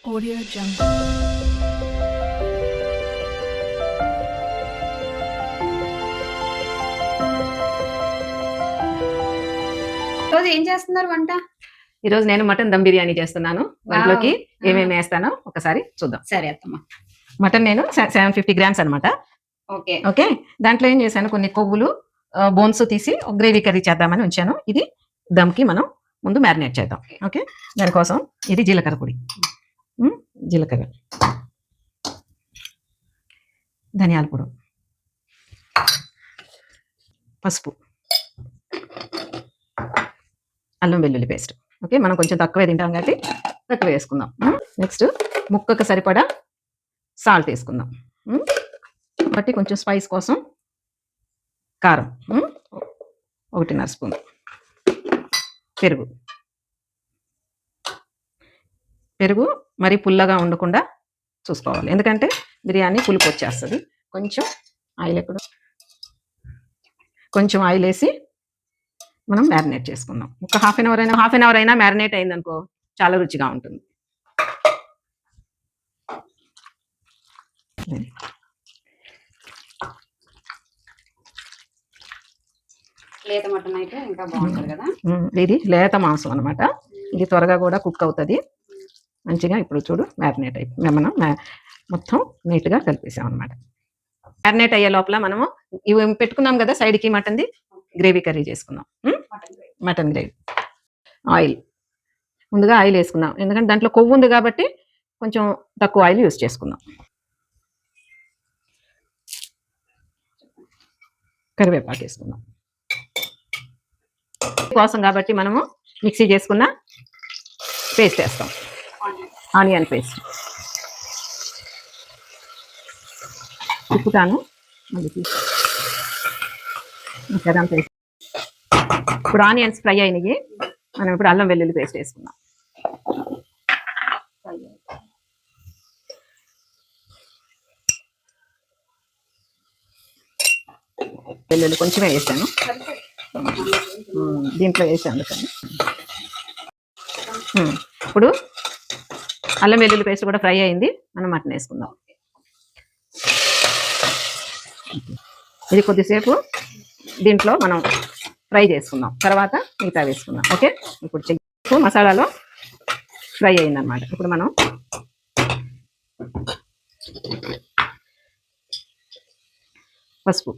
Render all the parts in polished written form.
Audio Jungle. రోజు ఏం చేస్తున్నారు వంట? ఈరోజు నేను మటన్ దమ్ బిర్యానీ చేస్తున్నాను. దాంట్లోకి ఏమేమి వేస్తానో ఒకసారి చూద్దాం. సరే అత్తమ్మ. మటన్ నేను 750 గ్రామ్స్ అనమాట. ఓకే ఓకే, దాంట్లో ఏం చేశాను, కొన్ని కొవ్వులు బోన్స్ తీసి గ్రేవీ కర్రీ చేద్దామని ఉంచాను. ఇది దమ్కి మనం ముందు మ్యారినేట్ చేద్దాం. ఓకే, దానికోసం ఇది జీలకర్ర పొడి, జీలకర్ర, ధనియాల పొడి, పసుపు, అల్లం వెల్లుల్లి పేస్ట్. ఓకే, మనం కొంచెం తక్కువే తింటాం కాబట్టి తక్కువ వేసుకుందాం. నెక్స్ట్ ముక్కకు సరిపడా సాల్ట్ వేసుకుందాం. బట్టి కొంచెం స్పైస్ కోసం కారం 1.5 స్పూన్, పెరుగు మరి పుల్లగా ఉండకుండా చూసుకోవాలి, ఎందుకంటే బిర్యానీ పులుపు వచ్చేస్తుంది. కొంచెం ఆయిల్ వేసి మనం మ్యారినేట్ చేసుకుందాం. ఒక హాఫ్ అన్ అవర్ అయినా మ్యారినేట్ అయిందనుకో చాలా రుచిగా ఉంటుంది. లేత మటన్ అయితే ఇంకా బాగుంటుంది కదా. ఇది లేత మాంసం అనమాట. ఇది త్వరగా కూడా కుక్ అవుతుంది మంచిగా. ఇప్పుడు చూడు మ్యారినేట్ అయిపోయి మనం మొత్తం నీట్గా కలిపేసాం అనమాట. మ్యారినేట్ అయ్యే లోపల మనము ఇవి పెట్టుకున్నాం కదా సైడ్కి, మటన్ది గ్రేవీ కర్రీ చేసుకుందాం. Mutton gravy. ఆయిల్ ముందుగా ఆయిల్ వేసుకుందాం, ఎందుకంటే దాంట్లో కొవ్వు ఉంది కాబట్టి కొంచెం తక్కువ ఆయిల్ యూస్ చేసుకుందాం. కరివేపాకు వేసుకుందాం కోసం కాబట్టి మనము మిక్సీ చేసుకున్న పేస్ట్ వేస్తాం, ఆనియన్ పేస్ట్. తిప్పుతాను పేస్ట్. ఇప్పుడు ఆనియన్స్ ఫ్రై అయినవి, మనం ఇప్పుడు అల్లం వెల్లుల్లి పేస్ట్ వేసుకుందాం. వెల్లుల్లి కొంచెమే వేసాను, దీంట్లో వేసాను కానీ. ఇప్పుడు అల్లం వెల్లుల్లి పేస్ట్ కూడా ఫ్రై అయింది, మనం మటన్ వేసుకుందాం. ఇది కొద్దిసేపు దీంట్లో మనం ఫ్రై చేసుకుందాం, తర్వాత మిగతా వేసుకుందాం. ఓకే, ఇప్పుడు మసాలాలో ఫ్రై అయిందనమాట. ఇప్పుడు మనం పసుపు,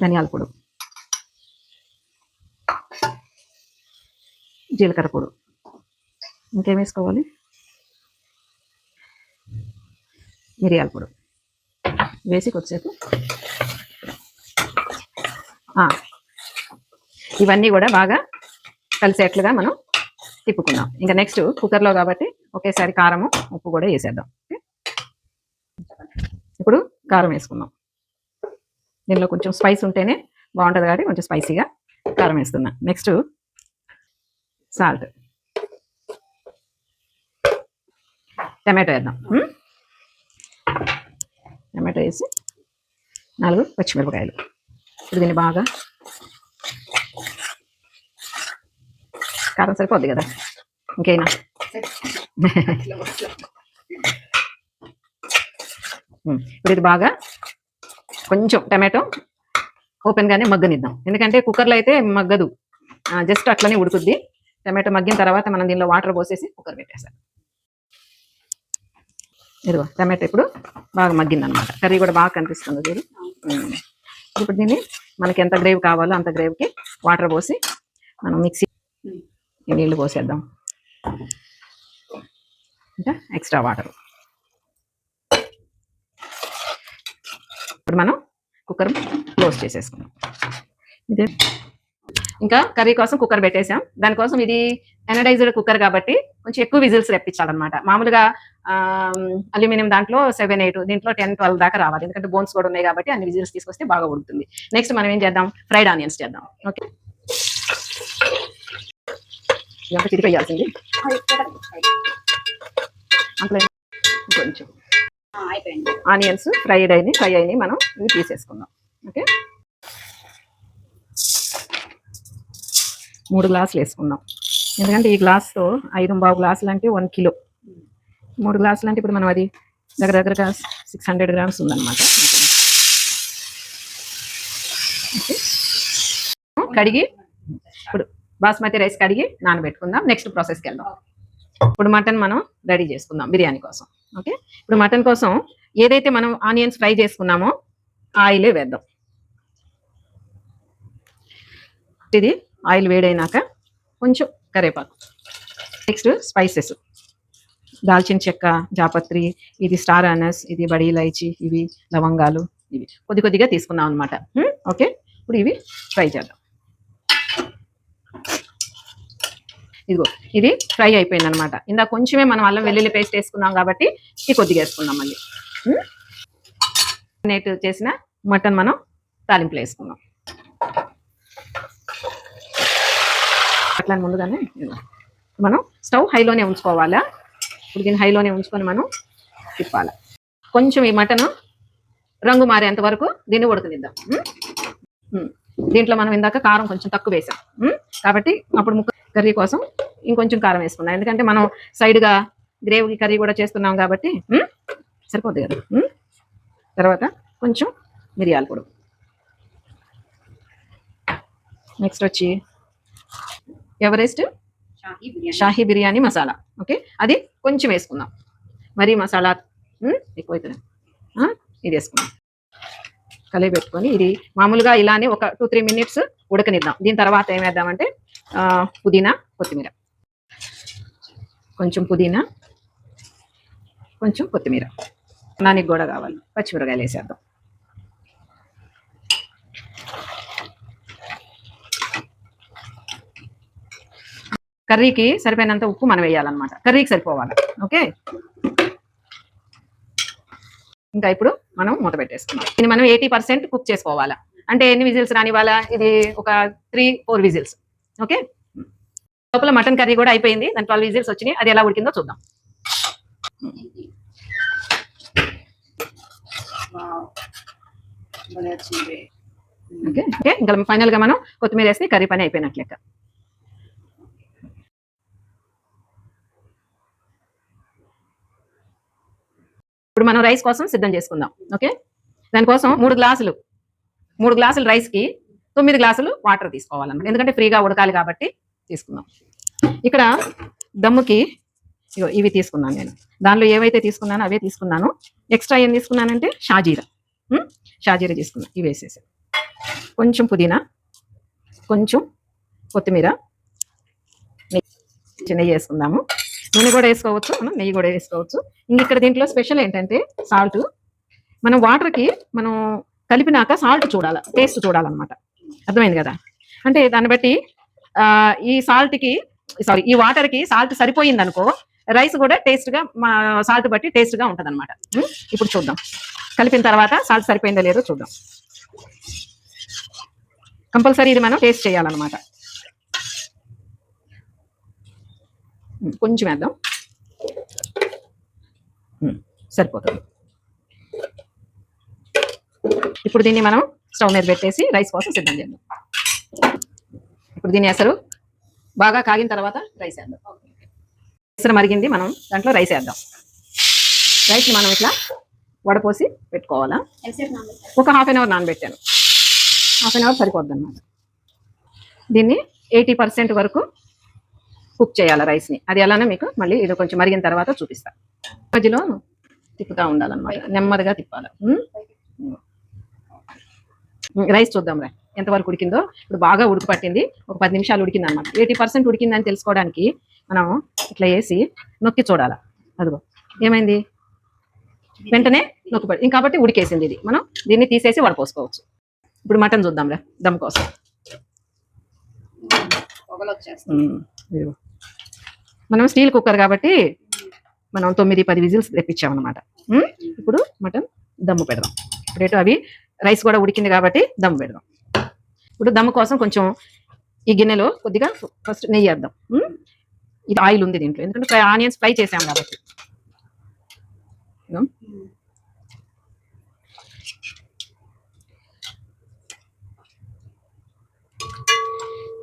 ధనియాల పొడి, జీలకర్ర పొడి, ఇంకేం వేసుకోవాలి, మిరియాల పొడి వేసి కొద్దిసేపు ఇవన్నీ కూడా బాగా కలిసేట్లుగా మనం తిప్పుకుందాం. ఇంకా నెక్స్ట్ కుక్కర్లో కాబట్టి ఒకేసారి కారము ఉప్పు కూడా వేసేద్దాం. ఇప్పుడు కారం వేసుకుందాం. దీనిలో కొంచెం స్పైస్ ఉంటేనే బాగుంటుంది కాబట్టి కొంచెం స్పైసీగా కారం వేస్తున్నా. నెక్స్ట్ సాల్ట్, టమాటో వేద్దాం. టమాటో వేసి 4 పచ్చిమిరపకాయలు. ఇప్పుడు దీన్ని బాగా, కారం సరిపోద్ది కదా ఇంకైనా. ఇప్పుడు ఇది బాగా కొంచెం టమాటో ఓపెన్గానే మగ్గనిద్దాం, ఎందుకంటే కుక్కర్లో అయితే మగ్గదు, జస్ట్ అట్లనే ఉడుకుద్ది. టమాటో మగ్గిన తర్వాత మనం దీనిలో వాటర్ పోసేసి కుక్కర్ పెట్టేసాం. ఇదిగో టమాటో ఇప్పుడు బాగా మగ్గిందనమాట, కర్రీ కూడా బాగా కనిపిస్తుంది చూడు. ఇప్పుడు దీన్ని మనకి ఎంత గ్రేవీ కావాలో అంత గ్రేవీకి వాటర్ పోసి మనం మిక్సీ నీళ్ళు పోసేద్దాం, ఇంకా ఎక్స్ట్రా వాటర్. ఇప్పుడు మనం కుక్కర్ క్లోజ్ చేసేసుకున్నాం. ఇదే ఇంకా కర్రీ కోసం కుక్కర్ పెట్టేసాం. దానికోసం ఇది ఎనడైజ్డ్ కుక్కర్ కాబట్టి కొంచెం ఎక్కువ విజిల్స్ రప్పించాలన్నమాట. మామూలుగా అల్యూమినియం దాంట్లో 7-8, దీంట్లో 10-12 దాకా రావాలి, ఎందుకంటే బోన్స్ కూడా ఉన్నాయి కాబట్టి అన్ని విజిల్స్ తీసుకొస్తే బాగా ఉడుకుతుంది. నెక్స్ట్ మనం ఏం చేద్దాం, ఫ్రైడ్ ఆనియన్స్ చేద్దాం. ఓకే, ఇదంతా చిరిపోయాల్సింది కొంచెం. ఆనియన్స్ ఫ్రై అయినాయి, మనం ఇవి తీసేసుకుందాం. ఓకే, 3 గ్లాసులు వేసుకుందాం. ఎందుకంటే ఈ గ్లాస్తో 5.25 గ్లాసులు అంటే 1 కిలో, 3 గ్లాసులు అంటే ఇప్పుడు మనం అది దగ్గరగా 600 గ్రామ్స్ ఉందన్నమాట. కడిగి ఇప్పుడు బాస్మతి రైస్ కడిగి నానబెట్టుకుందాం. నెక్స్ట్ ప్రాసెస్కి వెళ్దాం. ఇప్పుడు మటన్ మనం రెడీ చేసుకుందాం బిర్యానీ కోసం. ఓకే, ఇప్పుడు మటన్ కోసం ఏదైతే మనం ఆనియన్స్ ఫ్రై చేసుకున్నామో ఆయిలే వేద్దాం. ఇది ఆయిల్ వేడైనాక కొంచెం కరివేపాకు, నెక్స్ట్ స్పైసెస్, దాల్చిన చెక్క, జాపత్రి, ఇది స్టార్ అనస్, ఇది బడి ఇలైచి, ఇవి లవంగాలు, ఇవి కొద్దిగా తీసుకున్నాం అనమాట. ఓకే, ఇప్పుడు ఇవి ఫ్రై చేద్దాం. ఇదిగో ఇది ఫ్రై అయిపోయింది అనమాట. ఇందాక కొంచెమే మనం అల్లం వెల్లుల్లి పేస్ట్ వేసుకున్నాం కాబట్టి ఇది కొద్దిగా వేసుకున్నాం. మళ్ళీ నేట్ చేసిన మటన్ మనం తాలింపులు వేసుకున్నాం. అట్లా ముందుగానే మనం స్టవ్ హైలోనే ఉంచుకోవాలా. ఇప్పుడు దీన్ని హైలోనే ఉంచుకొని మనం తిప్పాలి. కొంచెం ఈ మటన్ రంగు మారేంత వరకు దీన్ని ఉడకనిద్దాం. దీంట్లో మనం ఇందాక కారం కొంచెం తక్కువ వేసాం కాబట్టి అప్పుడు ముక్క కర్రీ కోసం ఇంకొంచెం కారం వేసుకున్నాం. ఎందుకంటే మనం సైడ్గా గ్రేవీ కర్రీ కూడా చేస్తున్నాం కాబట్టి సరిపోద్ది కదా. తర్వాత కొంచెం మిరియాల పొడి, నెక్స్ట్ వచ్చి ఎవరెస్ట్ షాహీ బిర్యానీ మసాలా. ఓకే, అది కొంచెం వేసుకుందాం. మరీ మసాలా ఎక్కువైతుంది. ఇది వేసుకుందాం. కలిపి పెట్టుకొని ఇది మామూలుగా ఇలానే ఒక 2-3 మినిట్స్ ఉడకనిద్దాం. దీని తర్వాత ఏం వేద్దామంటే పుదీనా, కొత్తిమీర, కొంచెం పుదీనా, కొంచెం కొత్తిమీర, నానికి కూడా కావాలి. పచ్చిమిరకాయలు వేసేద్దాం. కర్రీకి సరిపోయినంత ఉప్పు మనం వేయాలన్నమాట. కర్రీకి సరిపోవాలి. ఓకే, ఇంకా ఇప్పుడు మనం మూత పెట్టేసుకున్నాం. ఇది మనం 80% కుక్ చేసుకోవాలా. అంటే ఎన్ని విజిల్స్ రానివ్వాలా? ఇది ఒక 3-4 విజిల్స్. ఓకే, లోపల మటన్ కర్రీ కూడా అయిపోయింది. దాని 12 విజిల్స్ వచ్చినాయి. అది ఎలా ఉడికిందో చూద్దాం. ఓకే ఓకే, ఇంకా ఫైనల్గా మనం కొత్తిమీర వేసి కర్రీ పని అయిపోయినట్లు లెక్క. ఇప్పుడు మనం రైస్ కోసం సిద్ధం చేసుకుందాం. ఓకే, దానికోసం 3 గ్లాసులు రైస్కి 9 గ్లాసులు వాటర్ తీసుకోవాలన్నమాట. ఎందుకంటే ఫ్రీగా ఉడకాలి కాబట్టి తీసుకుందాం. ఇక్కడ దమ్ముకి ఇవి తీసుకున్నాను నేను. దానిలో ఏవైతే తీసుకున్నానో అవే తీసుకున్నాను. ఎక్స్ట్రా ఏం తీసుకున్నానంటే షాజీరా తీసుకున్నాను. ఇవి వేసేసి కొంచెం పుదీనా, కొంచెం కొత్తిమీర, నెయ్యి వేసుకుందాము. నూనె కూడా వేసుకోవచ్చు, మనం నెయ్యి కూడా వేసుకోవచ్చు. ఇంక ఇక్కడ దీంట్లో స్పెషల్ ఏంటంటే సాల్ట్. మనం వాటర్కి మనం కలిపినాక సాల్ట్ చూడాలి, టేస్ట్ చూడాలన్నమాట. అర్థమైంది కదా? అంటే దాన్ని బట్టి ఈ వాటర్కి సాల్ట్ సరిపోయింది అనుకో, రైస్ కూడా టేస్ట్గా సాల్ట్ బట్టి టేస్ట్గా ఉంటుంది అనమాట. ఇప్పుడు చూద్దాం, కలిపిన తర్వాత సాల్ట్ సరిపోయిందో లేదో చూద్దాం. కంపల్సరీ ఇది మనం టేస్ట్ చేయాలన్నమాట. కొంచెం వేద్దాం, సరిపోతుంది. ఇప్పుడు దీన్ని మనం స్టవ్ మీద పెట్టేసి రైస్ కోసం సిద్ధం చేద్దాం. ఇప్పుడు దీని ఎసరు బాగా కాగిన తర్వాత రైస్ వేద్దాం. ఎసరు మరిగింది, మనం దాంట్లో రైస్ వేద్దాం. రైస్ని మనం ఇట్లా వడపోసి పెట్టుకోవాలా. ఒక హాఫ్ అన్ అవర్ నానబెట్టాను. హాఫ్ అన్ అవర్ సరిపోద్ది అన్నమాట. దీన్ని 80% వరకు కుక్ చేయాలి రైస్ని. అది ఎలానో మీకు మళ్ళీ ఇది కొంచెం మరిగిన తర్వాత చూపిస్తాను. మధ్యలో తిప్పుతూ ఉండాలన్నమాట, నెమ్మదిగా తిప్పాలి. రైస్ చూద్దాం రా ఎంతవరకు ఉడికిందో. ఇప్పుడు బాగా ఉడికి పట్టింది, ఒక 10 నిమిషాలు ఉడికింది అనమాట. 80% ఉడికిందని తెలుసుకోవడానికి మనం ఇట్లా వేసి నొక్కి చూడాలి. అదిగో ఏమైంది, వెంటనే నొక్కి పడి కాబట్టి ఉడికేసింది. ఇది మనం దీన్ని తీసేసి వడపోసుకోవచ్చు. ఇప్పుడు మటన్ చూద్దాం రా దమ్ కోసం. మనం స్టీల్ కుక్కర్ కాబట్టి మనం 9-10 విజిల్స్ తెప్పించామన్నమాట. ఇప్పుడు మటన్ దమ్ము పెడదాం. ఇప్పుడేటో అవి రైస్ కూడా ఉడికింది కాబట్టి దమ్ము పెడదాం. ఇప్పుడు దమ్ము కోసం కొంచెం ఈ గిన్నెలో కొద్దిగా ఫస్ట్ నెయ్యి వేద్దాం. ఇది ఆయిల్ ఉంది దీంట్లో, ఎందుకంటే ఆనియన్స్ ఫ్రై చేసాం కాబట్టి.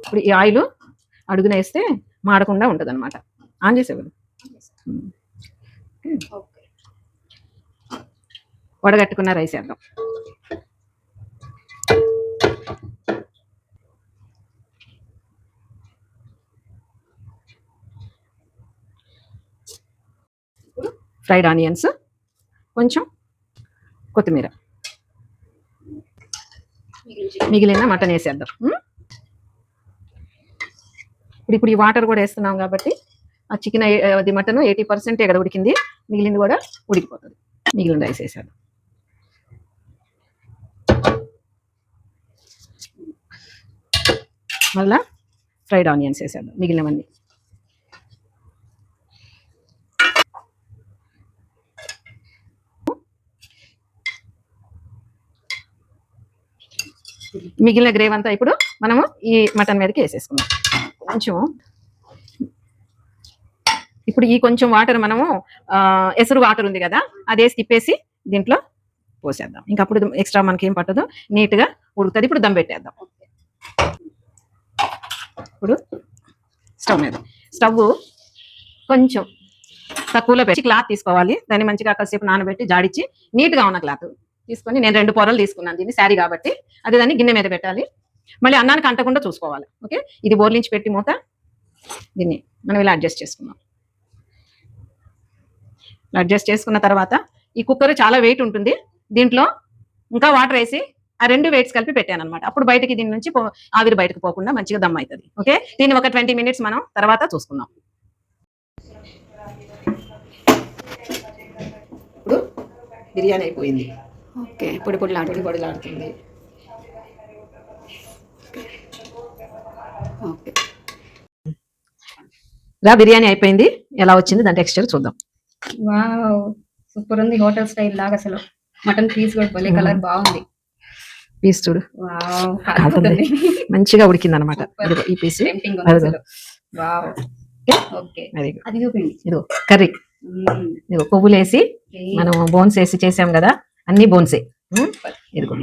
ఇప్పుడు ఈ ఆయిల్ అడుగున వేస్తే మాడకుండా ఉంటుంది అనమాట. ఆన్ చేసేవాళ్ళు ఓకే. వడగట్టుకున్న రైస్ వేద్దాం. ఫ్రైడ్ ఆనియన్స్, కొంచెం కొత్తిమీర, మిగిలిన మటన్ వేసేద్దాం. ఇప్పుడు ఈ వాటర్ కూడా వేస్తున్నాం కాబట్టి ఆ చికెన్ అది మటన్ 80% ఎక్కడ ఉడికింది, మిగిలింది కూడా ఉడికిపోతుంది. మిగిలిన రైస్ వేసేద్దాం. మళ్ళా ఫ్రైడ్ ఆనియన్స్ వేసేద్దాం మిగిలినవన్నీ. మిగిలిన గ్రేవీ అంతా ఇప్పుడు మనము ఈ మటన్ మీదకి వేసేసుకుందాం. కొంచెం ఇప్పుడు ఈ కొంచెం వాటర్ మనము ఎసురు వాటర్ ఉంది కదా, అదే తిప్పేసి దీంట్లో పోసేద్దాం. ఇంకా అప్పుడు ఎక్స్ట్రా మనకి ఏం పట్టదు, నీట్గా ఉడుకుతుంది. ఇప్పుడు దమ్ పెట్టేద్దాం. ఇప్పుడు స్టవ్ కొంచెం తక్కువలో పెట్టి క్లాత్ తీసుకోవాలి. దాన్ని మంచిగా కాసేపు నానబెట్టి జాడిచ్చి నీట్గా ఉన్న క్లాత్ తీసుకొని, నేను 2 పొరలు తీసుకున్నాను దీన్ని శారీ కాబట్టి, అది దాన్ని గిన్నె మీద పెట్టాలి. మళ్ళీ అన్నానికి అంటకుండా చూసుకోవాలి. ఓకే, ఇది బోర్లించి పెట్టి మూత దీన్ని మనం ఇలా అడ్జస్ట్ చేసుకున్నాం. అడ్జస్ట్ చేసుకున్న తర్వాత ఈ కుక్కర్ చాలా వెయిట్ ఉంటుంది, దీంట్లో ఇంకా వాటర్ వేసి ఆ 2 వెయిట్స్ కలిపి పెట్టాను అనమాట. అప్పుడు బయటకి దీని నుంచి ఆవిరి బయటకు పోకుండా మంచిగా దమ్ అవుతుంది. ఓకే, దీన్ని ఒక 20 మినిట్స్ మనం తర్వాత చూసుకుందాం. ఇప్పుడు బిర్యానీ అయిపోయింది. ఓకే, పొడిలాడుతుంది. ఓకే, బిర్యానీ అయిపోయింది. ఎలా వచ్చింది దాని టెక్స్చర్ చూద్దాం. వావ్, సూపర్ ఉంది. హోటల్ స్టైల్ లాగా అసలు. మటన్ పీస్ కూడా భలే కలర్ బాగుంది. పీస్ చూడు, వావ్, మంచిగా ఉడికింది అనమాట. ఈ పీస్ వావ్. ఓకే, అది చూపిండి. ఇదిగో కర్రీ, ఇదిగో పువ్వులు వేసి మనం బోన్స్ వేసి చేసాం కదా, అన్ని బోన్సే. ఇదిగో